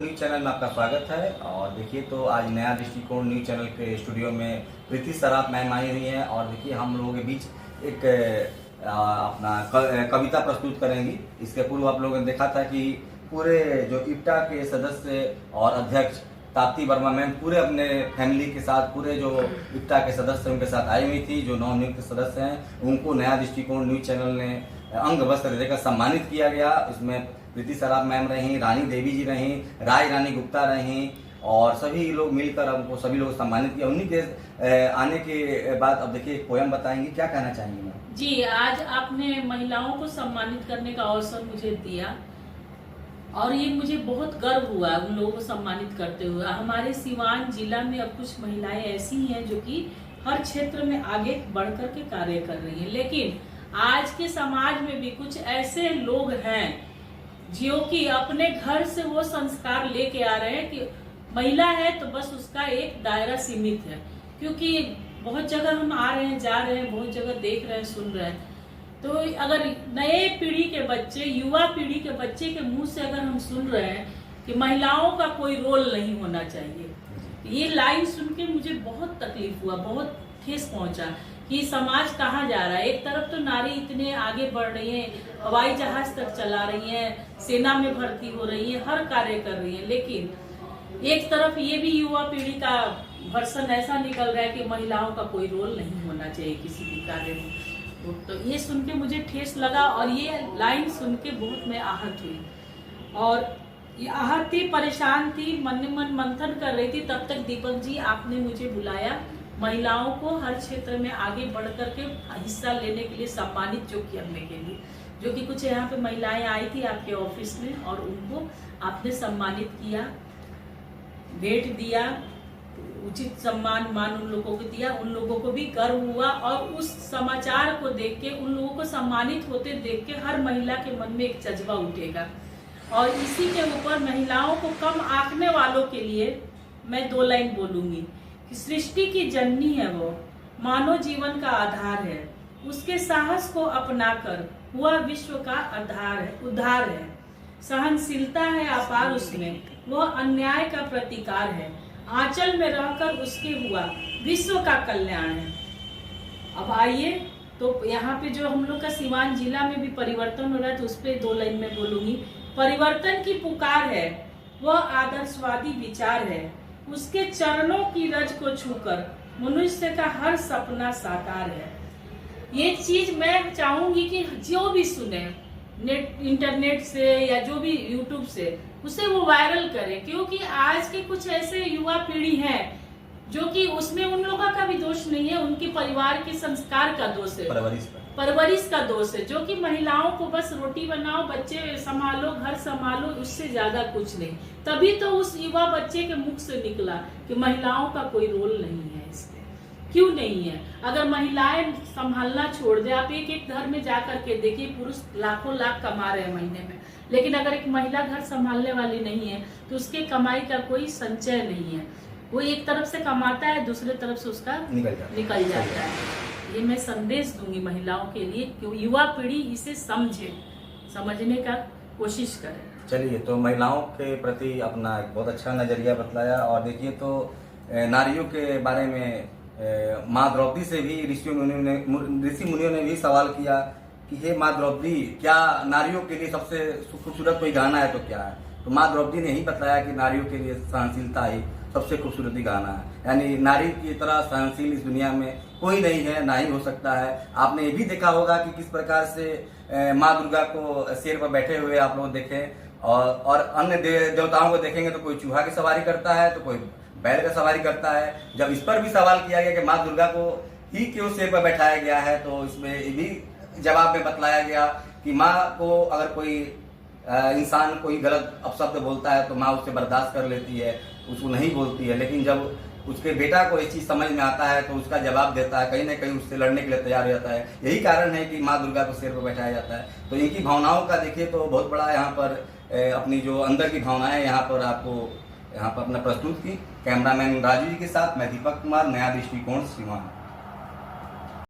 News channel में आपका स्वागत है। और देखिए तो आज नया दृष्टिकोण न्यूज चैनल के स्टूडियो में प्रीति सराफ मैम आई हुई हैं और देखिए हम लोगों के बीच एक अपना कविता प्रस्तुत करेंगी। इसके पूर्व आप लोगों ने देखा था कि पूरे जो इप्टा के सदस्य और अध्यक्ष ताप्ती वर्मा मैम पूरे अपने फैमिली के साथ पूरे जो इप्टा के सदस्य उनके साथ आई हुई थी। जो नवनियुक्त सदस्य हैं उनको नया दृष्टिकोण न्यूज चैनल ने अंग वस्त्र देकर सम्मानित किया गया। इसमें प्रीति सराफ मैम रहीं, रानी देवी जी रहीं, राय रानी गुप्ता रहीं और सभी लोग मिलकर हमको सभी लोग सम्मानित किया। उन्हीं के आने के बाद अब देखिए एक पोयम बताएंगी, क्या कहना चाहेंगी मैम? जी, आज आपने महिलाओं को सम्मानित करने का अवसर मुझे दिया और ये मुझे बहुत गर्व हुआ उन लोगों को सम्मानित करते हुए। हमारे सिवान जिला में अब कुछ महिलाएं ऐसी हैं जो कि हर क्षेत्र में आगे बढ़ कर के कार्य कर रही हैं, लेकिन आज के समाज में भी कुछ ऐसे लोग हैं जो कि अपने घर से वो संस्कार लेके आ रहे हैं कि महिला है तो बस उसका एक दायरा सीमित है। क्योंकि बहुत जगह हम आ रहे हैं, जा रहे हैं, बहुत जगह देख रहे हैं, सुन रहे हैं, तो अगर नए पीढ़ी के बच्चे, युवा पीढ़ी के बच्चे के मुंह से अगर हम सुन रहे हैं कि महिलाओं का कोई रोल नहीं होना चाहिए, ये लाइन सुन के मुझे बहुत तकलीफ हुआ, बहुत ठेस पहुंचा कि समाज कहाँ जा रहा है। एक तरफ तो नारी इतने आगे बढ़ रही है, हवाई जहाज तक चला रही है, सेना में भर्ती हो रही है, हर कार्य कर रही है, लेकिन एक तरफ ये भी युवा पीढ़ी का वर्सन ऐसा निकल रहा है कि महिलाओं का कोई रोल नहीं होना चाहिए किसी भी कार्य में। तो ये सुन के मुझे ठेस लगा और ये लाइन सुन के बहुत मैं आहत हुई और ये आहत थी, परेशान थी, मन मन मंथन कर रही थी। तब तक दीपक जी आपने मुझे बुलाया महिलाओं को हर क्षेत्र में आगे बढ़ करके हिस्सा लेने के लिए, सम्मानित जो करने के लिए, जो कि कुछ यहाँ पे महिलाएं आई थी आपके ऑफिस में और उनको आपने सम्मानित किया, भेंट दिया, उचित सम्मान मान उन लोगों को दिया। उन लोगों को भी गर्व हुआ और उस समाचार को देख के, उन लोगों को सम्मानित होते देख के हर महिला के मन में एक जज्बा उठेगा। और इसी के ऊपर महिलाओं को कम आंकने वालों के लिए मैं 2 लाइन बोलूंगी कि सृष्टि की जननी है वो, मानव जीवन का आधार है, उसके साहस को अपनाकर हुआ विश्व का उद्धार है। सहनशीलता है अपार उसमें, वह अन्याय का प्रतिकार है, आंचल में रहकर उसके हुआ विश्व का कल्याण है। अब आइए तो यहाँ पे जो हम लोग का सिवान जिला में भी परिवर्तन हो रहा है तो उस पर 2 लाइन में बोलूंगी। परिवर्तन की पुकार है, वह आदर्शवादी विचार है, उसके चरणों की रज को छूकर मनुष्य का हर सपना साकार है। ये चीज मैं चाहूंगी कि जो भी सुने नेट, इंटरनेट से या जो भी यूट्यूब से, उसे वो वायरल करें, क्योंकि आज के कुछ ऐसे युवा पीढ़ी हैं जो कि उसमें उन लोगों का भी दोष नहीं है, उनके परिवार के संस्कार का दोष है, परवरिश का दोष है, जो कि महिलाओं को बस रोटी बनाओ, बच्चे संभालो, घर संभालो, उससे ज्यादा कुछ नहीं। तभी तो उस युवा बच्चे के मुख से निकला कि महिलाओं का कोई रोल नहीं है। इसमें क्यों नहीं है? अगर महिलाएं संभालना छोड़ दे, आप एक घर में जाकर के देखिए, पुरुष लाखों लाख कमा रहे हैं महीने में, लेकिन अगर एक महिला घर संभालने वाली नहीं है तो उसके कमाई का कोई संचय नहीं है। वो एक तरफ से कमाता है, दूसरे तरफ से उसका निकल जाता है। ये मैं संदेश दूंगी महिलाओं के लिए कि युवा पीढ़ी इसे समझने का कोशिश करे। चलिए, तो महिलाओं के प्रति अपना एक बहुत अच्छा नजरिया बतलाया। और देखिए तो नारियों के बारे में माँ द्रौपदी से भी ऋषि मुनियों ने भी सवाल किया कि हे माँ द्रौपदी, क्या नारियों के लिए सबसे खूबसूरत कोई गाना है तो क्या है? तो माँ द्रौपदी ने ही बताया कि नारियों के लिए सहनशीलता ही सबसे खूबसूरत गाना है। यानी नारी की तरह सहनशील इस दुनिया में कोई नहीं है, ना ही हो सकता है। आपने ये भी देखा होगा कि किस प्रकार से माँ दुर्गा को शेर पर बैठे हुए आप लोग देखें और अन्य देवताओं को देखेंगे तो कोई चूहा की सवारी करता है तो कोई बैल का सवारी करता है। जब इस पर भी सवाल किया गया कि माँ दुर्गा को ही क्यों शेर पर बैठाया गया है, तो इसमें ये भी जवाब में बतलाया गया कि माँ को अगर कोई इंसान कोई गलत अपशब्द बोलता है तो माँ उससे बर्दाश्त कर लेती है, उसको नहीं बोलती है, लेकिन जब उसके बेटा को ये चीज समझ में आता है तो उसका जवाब देता है, कहीं ना कहीं उससे लड़ने के लिए तैयार हो जाता है। यही कारण है कि माँ दुर्गा को शेर पर बैठाया जाता है। तो इनकी भावनाओं का देखिए तो बहुत बड़ा यहाँ पर अपनी जो अंदर की भावनाएं यहाँ पर आपको यहाँ पर अपना प्रस्तुत की। कैमरामैन राजू जी के साथ मैं दीपक कुमार, नया दृष्टिकोण, सिवान।